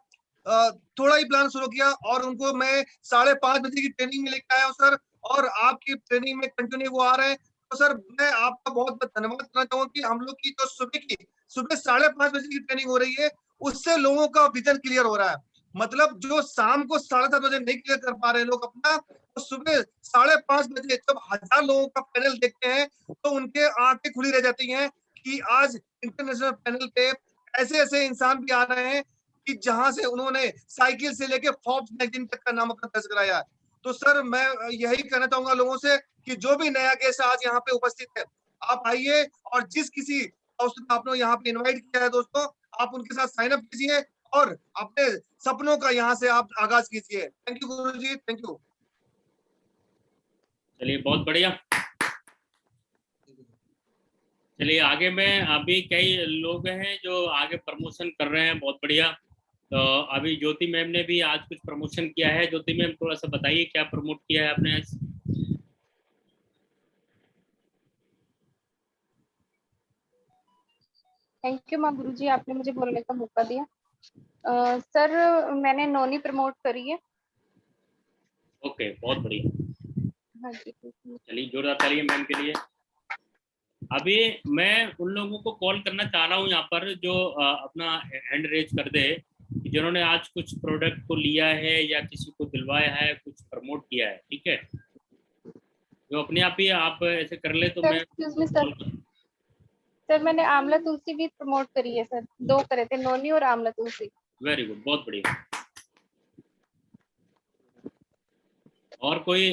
थोड़ा ही प्लान शुरू किया और उनको मैं 5:30 बजे की ट्रेनिंग में लेके आया हूँ सर, और आपकी ट्रेनिंग में कंटिन्यू वो आ रहे हैं। तो सर मैं आपका बहुत बहुत धन्यवाद करना चाहूंगा कि हम लोग की जो सुबह 5:30 बजे की ट्रेनिंग हो रही है, उससे लोगों का विजन क्लियर हो रहा है। मतलब जो शाम को 7:30 बजे नहीं क्लियर कर पा रहे लोग अपना, तो सुबह 5:30 बजे जब 1000 लोगों का पैनल देखते हैं तो उनके आंखें खुली रह जाती हैं कि आज इंटरनेशनल पैनल पे ऐसे ऐसे इंसान भी आ रहे हैं कि जहां से उन्होंने साइकिल से लेके फोर्ब्स मैगजीन तक का नाम अपना दर्ज कराया है। तो सर मैं यही कहना चाहूंगा लोगों से कि जो भी नया गेस्ट आज यहाँ पे उपस्थित है, आप आइए और जिस किसी दोस्त को आपने यहाँ पे इनवाइट किया है दोस्तों, आप उनके साथ साइन अप कीजिए और अपने सपनों का यहाँ से आप आगाज कीजिए। Thank you Guruji, thank you. चलिए बहुत बढ़िया। चलिए आगे में अभी कई लोग हैं जो आगे प्रमोशन कर रहे हैं, बहुत बढ़िया। तो अभी ज्योति मैम ने भी आज कुछ प्रमोशन किया है। ज्योति मैम थोड़ा सा बताइए क्या प्रमोट किया है आपने आज? थैंक यू माँ गुरुजी, आपने मुझे बोलने का मौका दिया। सर मैंने नोनी प्रमोट करी है। ओके बहुत बढ़िया। हाँ जी। चलिए जोरदार तालियां मैम के लिए। अभी मैं उन लोगों को कॉल करना चाह रहा हूँ यहाँ पर जो अपना हैंड रेज कर दे, जिन्होंने आज कुछ प्रोडक्ट को लिया है या किसी को दिलवाया है, कुछ प्रमोट किया है, ठीक है? जो अपने आप ही आप ऐसे कर ले तो मैं सर मैंने आंवला तुलसी भी प्रमोट करी है सर, 2 करे थे, नोनी और आंवला तुलसी। वेरी गुड, बहुत बढ़िया। और कोई?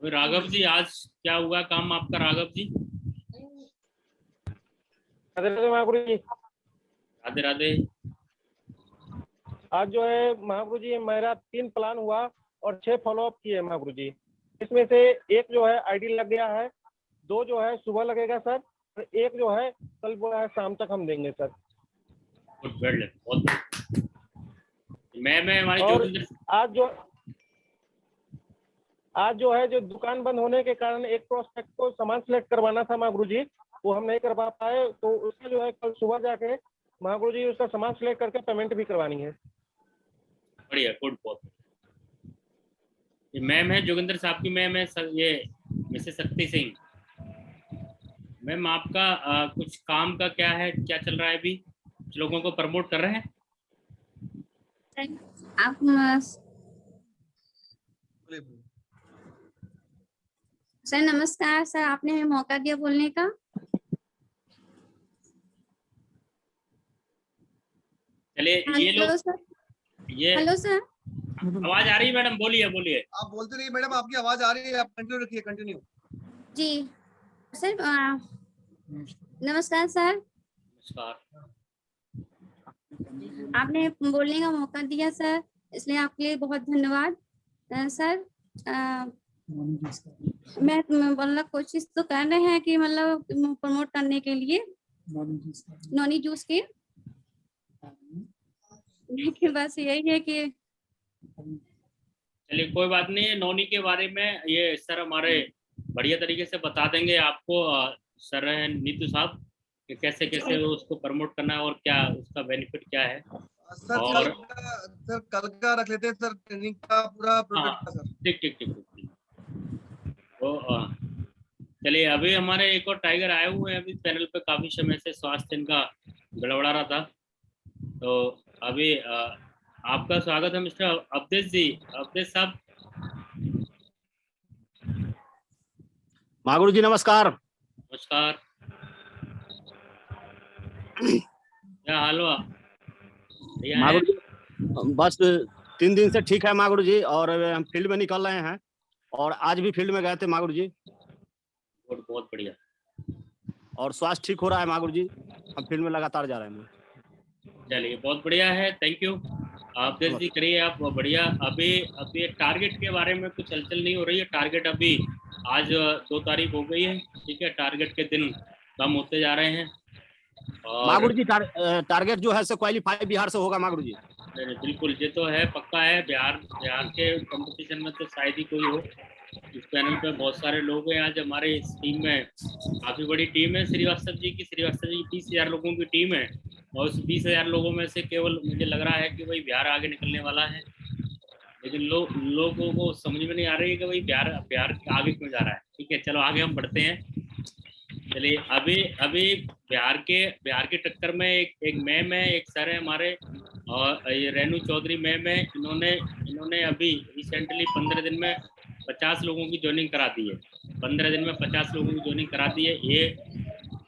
अभी राघव जी आज क्या हुआ काम आपका? राघव जी राधे महागुरु जी। राधे राधे। आज जो है महागुरु जी मेरा 3 प्लान हुआ और 6 फॉलोअप किए महागुरु जी। इसमें से एक जो है आईडी लग गया है, 2 जो है सुबह लगेगा सर, और एक जो है कल वो है शाम तक हम देंगे सर। गुड, वेल बहुत बढ़िया। मैं हमारी और जो आज जो है जो दुकान बंद होने के कारण एक प्रोस्पेक्ट को सामान सेलेक्ट करवाना था महागुरु जी, वो हम नहीं कर पा पाए, तो उसका जो है कल सुबह जाके महागुरु जी उसका सामान सेलेक्ट करके पेमेंट भी करवानी है। बढ़िया, गुड, बहुत। मैम है जोगिंदर साहब की मैम है ये मिसेस शक्ति सिंह। मैम आपका कुछ काम का क्या है, क्या चल रहा है अभी? कुछ लोगों को प्रमोट कर रहे हैं आप? सर नमस्कार सर, आपने हमें मौका दिया बोलने का। चलिए ये लोग सर। ये हेलो सर, आवाज आ रही है मैडम? बोलिए बोलिए। आप बोलते रहिए मैडम, आपकी आवाज आ रही है, आप कंटिन्यू रखिए, कंटिन्यू। जी सर, नमस्कार सर। नमस्कार। आपने बोलने का मौका दिया सर, इसलिए आपके लिए बहुत धन्यवाद। सर मैं मतलब कोशिश तो कर रहे हैं कि मतलब प्रमोट करने के लिए नॉनी जूस के, लेकिन बस यही है कि चलिए कोई बात नहीं है। नौनी के बारे में ये सर हमारे बढ़िया तरीके से बता देंगे आपको, सर हैं नीतू साहब, कि कैसे कैसे उसको प्रमोट करना है और क्या उसका बेनिफिट क्या है। सर और कल का रख लेते हैं सर, ट्रेनिंग का पूरा प्रोडक्ट का सर। ठीक ठीक ठीक। तो चलिए अभी हमारे एक और टाइगर आए हुए हैं अभी पैनल पे, काफी समय से स्वास्थ्य इनका गड़बड़ा रहा था, तो अभी आपका स्वागत है मिस्टर अवधेश जी। अवधेश साहब। महागुरु जी नमस्कार। नमस्कार। क्या हाल हुआ? महागुरु जी बस 3 दिन से ठीक है महागुरु जी, और हम फील्ड में निकल रहे हैं और आज भी फील्ड में गए थे महागुरु जी। बहुत बढ़िया। और स्वास्थ्य ठीक हो रहा है महागुरु जी। हम फील्ड में लगातार जा रहे हैं। चलिए बहुत बढ़िया है, थैंक यू। आप जैसी करिए आप, बढ़िया। अभी टारगेट के बारे में कुछ हलचल नहीं हो रही है। टारगेट अभी आज 2 तारीख हो गई है, ठीक है। टारगेट के दिन कम होते जा रहे हैं। और महागुरु जी टारगेट जो है सो क्वालिफाई बिहार से होगा महागुरु जी। नहीं, बिल्कुल ये तो है, पक्का है। बिहार के कंपटीशन में तो शायद ही कोई हो। इस पैनल पे बहुत सारे लोग हैं आज हमारे इस टीम में, काफी बड़ी टीम है श्रीवास्तव जी की 20,000 लोगों की टीम है। और उस 20,000 लोगों में से केवल मुझे लग रहा है कि भाई बिहार आगे निकलने वाला है। लेकिन लोगों को समझ में नहीं आ रही है कि भाई बिहार आगे क्यों जा रहा है। ठीक है, चलो आगे हम बढ़ते हैं। चलिए अभी बिहार के टक्कर में एक मैम है, एक सर है हमारे, और ये रेनू चौधरी मैम है। इन्होंने अभी रिसेंटली 15 दिन में 50 लोगों की ज्वाइनिंग करा दी है। 15 दिन में 50 लोगों की ज्वाइनिंग करा दी है। ये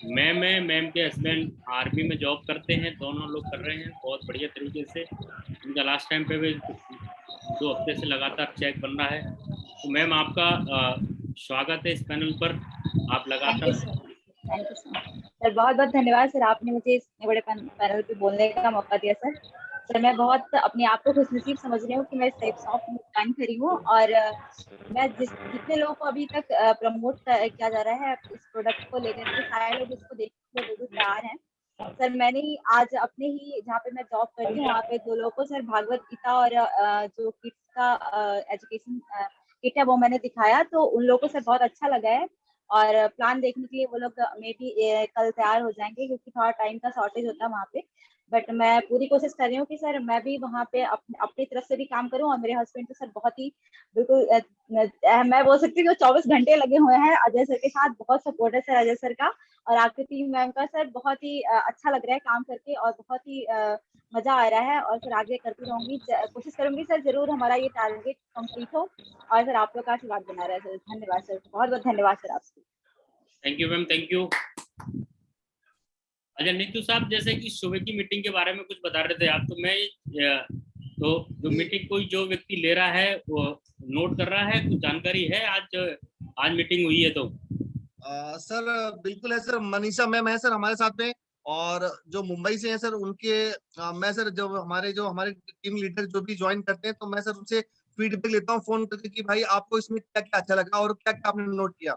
मैम है, मैम के हस्बैंड आर्मी में जॉब करते हैं, दोनों लोग कर रहे हैं बहुत बढ़िया तरीके से। इनका लास्ट टाइम पे भी 2 हफ्ते से लगातार चेक बन रहा है। तो मैम आपका स्वागत है इस पैनल पर। आप लगातार थैंक यू सर, बहुत बहुत धन्यवाद सर, आपने मुझे इस बड़े पैनल पे बोलने का मौका दिया सर। सर मैं बहुत अपने आप को खुशनसीब समझ रही हूँ कि मैं सेफ्सॉफ्ट में ज्वाइन करी हूँ, और मैं जितने लोगों को अभी तक प्रमोट किया जा रहा है इस प्रोडक्ट को लेकर के, सारे लोग इसको देखने को बिल्कुल तैयार हैं। सर मैंने आज अपने ही जहाँ पे मैं जॉब करती हूँ वहाँ पे 2 लोगों को सर भागवत गीता और जो किड्स का एजुकेशन किट है वो मैंने दिखाया, तो उन लोगों को सर बहुत अच्छा लगा है। और प्लान देखने के लिए वो लोग मे बी कल तैयार हो जाएंगे, क्योंकि थोड़ा टाइम का शॉर्टेज होता है वहाँ पे। बट मैं पूरी कोशिश कर रही हूँ कि सर मैं भी वहाँ पे अपनी तरफ से भी काम करूँ। और मेरे हस्बैंड तो सर बहुत ही बिल्कुल मैं बोल सकती हूँ 24 घंटे लगे हुए हैं अजय सर के साथ। बहुत सपोर्ट है सर अजय सर का और आपकी टीम मैम का सर। बहुत ही अच्छा लग रहा है काम करके और बहुत ही मजा आ रहा है। और सर आगे करती रहूंगी, कोशिश करूंगी सर जरूर हमारा ये टारगेट कंप्लीट हो। और सर आप लोग का आशीर्वाद बना रहा है सर। धन्यवाद सर, बहुत बहुत धन्यवाद सर आपसे। Thank you ma'am, thank you. अच्छा नीतू साहब, जैसे कि सुबह की मीटिंग के बारे में कुछ बता रहे थे आप, तो मैं तो जो मीटिंग कोई जो व्यक्ति ले रहा है वो नोट कर रहा है, कुछ जानकारी है आज मीटिंग हुई है तो? सर बिल्कुल है सर, मनीषा मैम है सर हमारे साथ में, और जो मुंबई से है सर उनके मैं सर जब हमारे टीम लीडर जो भी ज्वाइन करते हैं तो मैं सर उनसे फीडबैक लेता हूँ फोन करके कि भाई आपको इसमें क्या क्या अच्छा लगा और क्या क्या आपने नोट किया।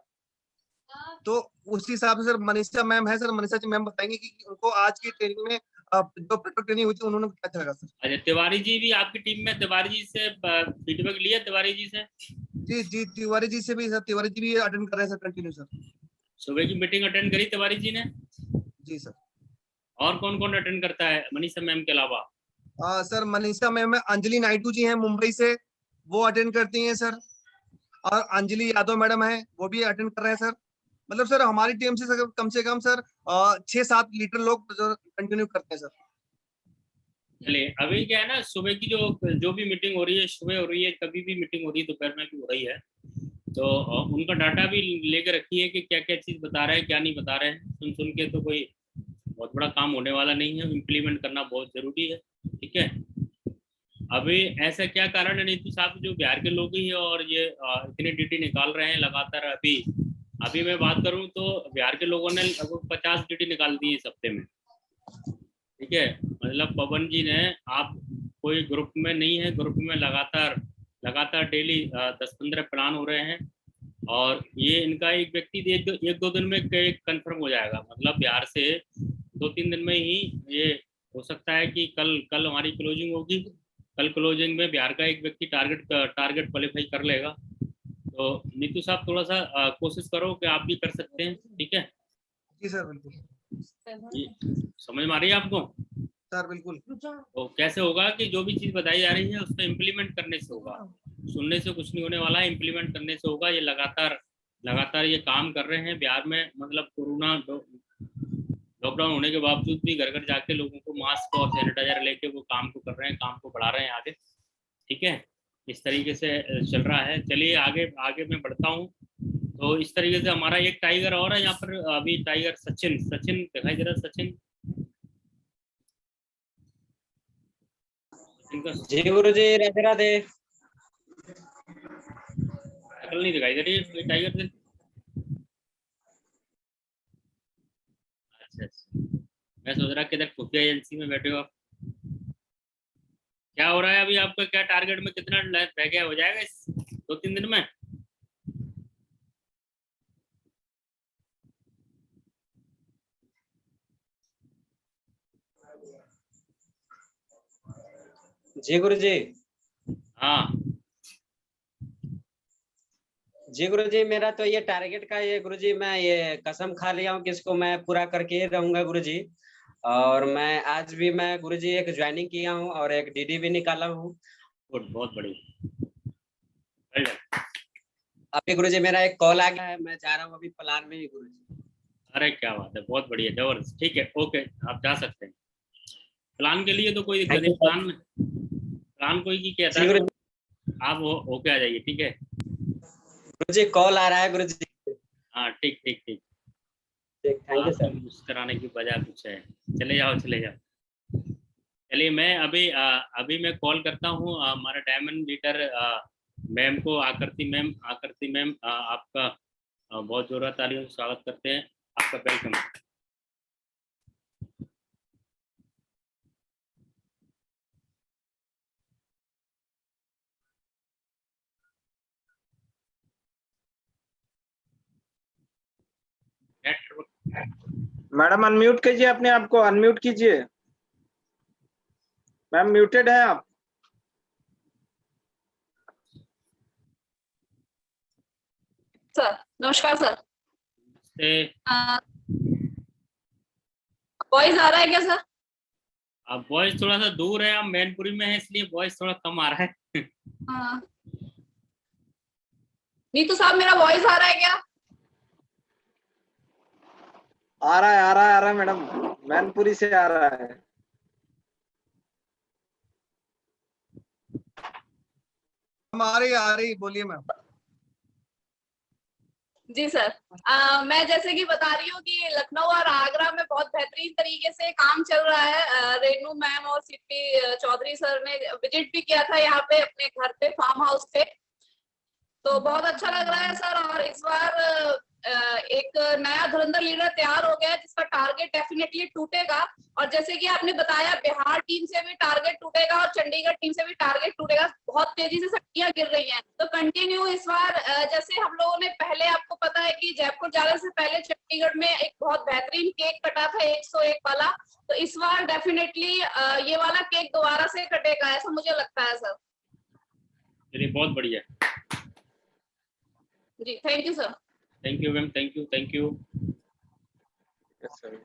तो उसी हिसाब से सर मनीषा मैम है सर, मनीषा जी मैम बताएंगे कि उनको आज की ट्रेनिंग में जो प्रैक्टिकल ट्रेनिंग हुई थी उन्होंने क्या अच्छा लगा सर। अच्छा, तिवारी जी भी आपकी टीम में, तिवारी जी से फीडबैक लिया तिवारी जी से? जी तिवारी जी से भी सर, तिवारी जी भी अटेंड कर रहे हैं सर कंटिन्यू सर। सुबह की मीटिंग अटेंड करी तिवारी जी ने? जी सर। और कौन कौन अटेंड करता है मनीषा मैम के अलावा? सर मनीषा मैम है, अंजलि नायडू जी हैं मुंबई से, वो अटेंड करती हैं सर, और अंजलि यादव मैडम है वो भी अटेंड कर रहे हैं सर। मतलब सर हमारी टीम से कम सर 6-7 लीडर लोग कंटिन्यू करते हैं सर। चलिए अभी क्या है ना, सुबह की जो भी मीटिंग हो रही है, सुबह हो रही है, कभी भी मीटिंग हो रही है, दोपहर में भी हो रही है, तो उनका डाटा भी लेकर रखिए कि क्या क्या चीज बता रहे हैं क्या नहीं बता रहे हैं। सुन के तो कोई बहुत बड़ा काम होने वाला नहीं है, इम्प्लीमेंट करना बहुत जरूरी है। ठीक है, अभी ऐसा क्या कारण है नीतू साहब, जो बिहार के लोग ही है और ये इतनी ड्यूटी निकाल रहे हैं लगातार? अभी मैं बात करूं तो बिहार के लोगों ने लगभग 50 ड्यूटी निकाल दी इस हफ्ते में। ठीक है, मतलब पवन जी ने, आप कोई ग्रुप में नहीं है, ग्रुप में लगातार डेली 10-15 प्लान हो रहे हैं, और ये इनका एक व्यक्ति एक दो दिन में कंफर्म हो जाएगा। मतलब बिहार से 2-3 दिन में ही ये हो सकता है कि कल हमारी क्लोजिंग होगी, कल क्लोजिंग में बिहार का एक व्यक्ति टारगेट क्वालिफाई कर लेगा। तो नीतू साहब थोड़ा सा कोशिश करो कि आप भी कर सकते हैं। ठीक है जी सर, बिल्कुल समझ में आ रही है आपको? सर बिल्कुल। तो कैसे होगा कि जो भी चीज बताई जा रही है उसको इम्प्लीमेंट करने से होगा, सुनने से कुछ नहीं होने वाला है, इम्प्लीमेंट करने से होगा। ये लगातार ये काम कर रहे हैं बिहार में, मतलब कोरोना लॉकडाउन होने के बावजूद भी घर घर जाके लोगों को मास्क और सैनिटाइजर लेके वो काम को कर रहे हैं, काम को बढ़ा रहे हैं आगे। ठीक है, इस तरीके से चल रहा है। चलिए आगे मैं बढ़ता हूँ। तो इस तरीके से हमारा एक टाइगर और है यहाँ पर अभी, टाइगर सचिन दिखाई दे रहा है? सचिन जी गुरु जी, राधे राधे। अकल नहीं दिखाई दे रही टाइगर से? अच्छा मैं सोच रहा किधर खुफिया एजेंसी में बैठे हो आप। क्या हो रहा है अभी आपका, क्या टारगेट में कितना रह गया, हो जाएगा इस 2-3 दिन में? जी गुरुजी। हाँ जी गुरुजी, मेरा तो ये टारगेट का ये गुरुजी, मैं ये कसम खा लिया हूँ कि इसको मैं पूरा करके ही रहूंगा गुरुजी। और मैं आज भी मैं गुरुजी एक ज्वाइनिंग किया हूँ और एक डीडी भी निकाला हूँ। गुड, बहुत बढ़िया। अभी गुरुजी मेरा एक कॉल आ गया है, मैं जा रहा हूँ अभी प्लान में ही गुरुजी। अरे क्या बात है, बहुत बढ़िया, जबरदस्त। ठीक है, ओके, आप जा सकते हैं। प्लान के लिए तो कोई दिक्कत नहीं, प्लान कोई की कहता है, आप होके आ जाइए, ठीक है गुरुजी। कॉल आ रहा है गुरुजी। हाँ ठीक ठीक ठीक, थैंक यू सर। मुस्कुराने की वजह कुछ है। चले जाओ चले जाओ। चलिए मैं अभी मैं कॉल करता हूँ हमारा डायमंड लीडर मैम को, आकृति मैम, आपका बहुत जोरदार तालियों से स्वागत करते हैं, आपका वेलकम। मैडम अनम्यूट कीजिए अपने आप को, अनम्यूट कीजिए। मैम म्यूटेड है आप। सर नमस्कार सर। वॉइस आ रहा है क्या सर? अब वॉइस थोड़ा सा दूर है, आप मैनपुरी में है इसलिए वॉइस थोड़ा कम आ रहा है। हाँ। नीतू साहब मेरा वॉइस आ रहा है क्या? आ रहा है मैडम, मैनपुरी से आ रहा है। आ रही, बोलिए मैम। जी सर, मैं जैसे कि बता रही हूँ कि लखनऊ और आगरा में बहुत बेहतरीन तरीके से काम चल रहा है। रेनू मैम और सीपी चौधरी सर ने विजिट भी किया था यहाँ पे अपने घर पे, फार्म हाउस पे, तो बहुत अच्छा लग रहा है सर। और इस बार एक नया धुरंधर लीडर तैयार हो गया है जिसका टारगेट डेफिनेटली टूटेगा। और जैसे कि आपने बताया, बिहार टीम से भी टारगेट टूटेगा और चंडीगढ़ टीम से भी टारगेट टूटेगा। बहुत तेजी से सट्टियां गिर रही हैं, तो कंटिन्यू इस बार जैसे हम लोगों ने पहले, आपको पता है कि जयपुर जाने से पहले चंडीगढ़ में एक बहुत बेहतरीन केक कटा था 101 वाला, तो इस बार डेफिनेटली ये वाला केक दोबारा से कटेगा, ऐसा मुझे लगता है सर। चलिए बहुत बढ़िया जी thank you sir. Thank you ma'am, thank you. Yes sir.